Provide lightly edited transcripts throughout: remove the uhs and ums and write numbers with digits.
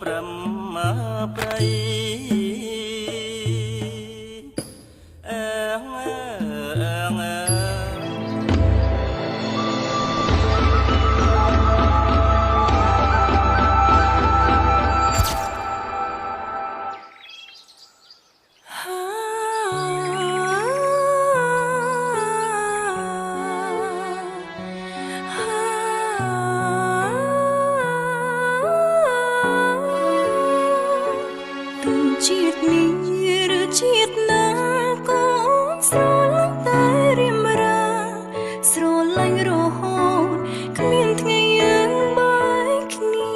ព្រមព្រៃជាតិនេះឬជាតិណាក៏ស្រឡាញ់តែរៀមរាស្រឡាញ់រហូតគ្មានថ្ងៃយើងបែកគ្នា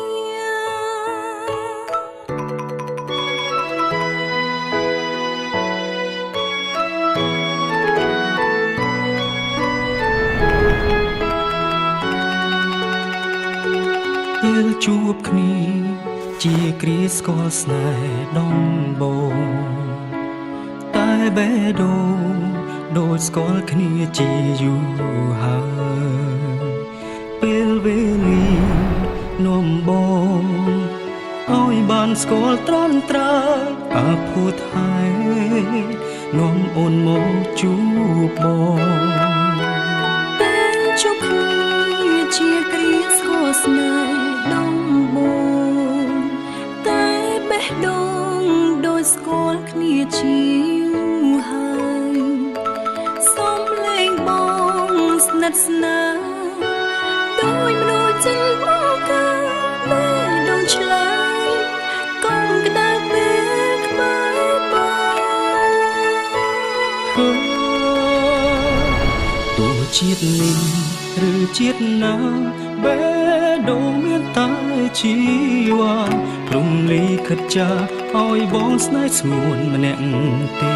ពេលជួបគ្នាជាគ្រាស្គាល់ស្នេហ៍ដំបូងតែបេះដូងដូចស្គាល់គ្នាជាយូរហើយពេលវេលានាំបងឲ្យបានស្គាល់ត្រង់ត្រើយអាភូតហើយនាំអូនមកជួបបងពេលជួបគ្នាជាគ្រាស្គាល់ស្នេហ៍ដំបូងបេះដូងដូចស្គាល់គ្នាជាយូរហើយសូមលេងបងស្និទ្ធស្នាលដោយមនុស្សចិនមកកាបេះដូងឆ្លើយកុំក្តៅពេលក្បែរបងទោះជាតិនេះឬជាតិណាបេះដូងមានតែជីវ៉ាព្រមលិខិតចាឲ្យបងស្នេហ៍ស្ងួនម្នាក់ទេ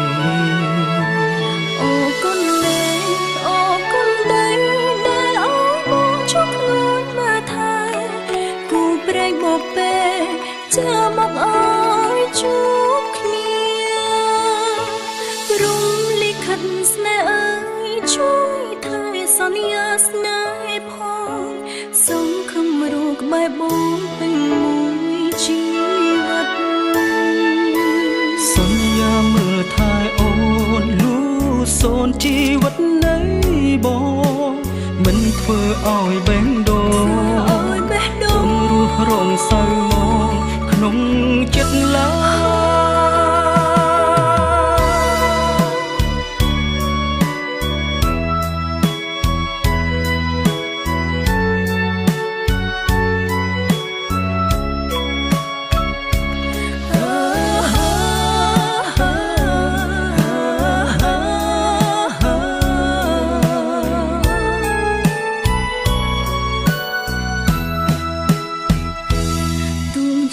អូគុណលេអូគុណដែលឲ្យបងជួបខ្លួនមើលថែគូព្រេងបបេចាំមកឲ្យជួបគ្នាព្រមលិខិតស្នេហ៍អើយជួយថែសន្យាស្នេហ៍ផងសូមខំរកក្បែរបងពេញមួយជីវិតសន្យាមើលថែអូនលូសូនជីវិតនៃបងមិនធ្វើឲ្យបេះដូងរស់រងសៅមកក្នុងចិត្តឡើ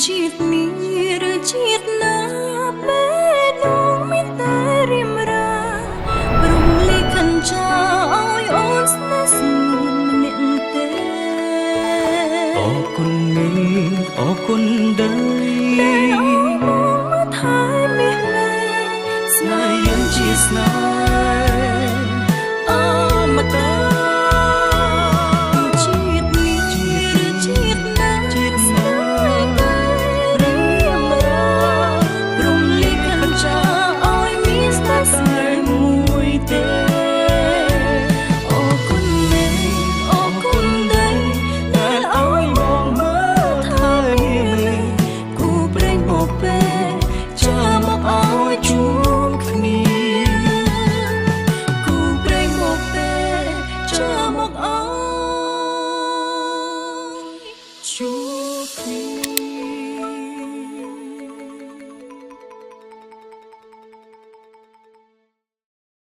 ជាតិនេះឬជាតិណាបេះដូងមានតែរៀមរាព្រមលិខិតចាឲ្យអូនស្នេហ៍ស្ងួនម្នាក់ទេអរគុណមេអរគុណដែល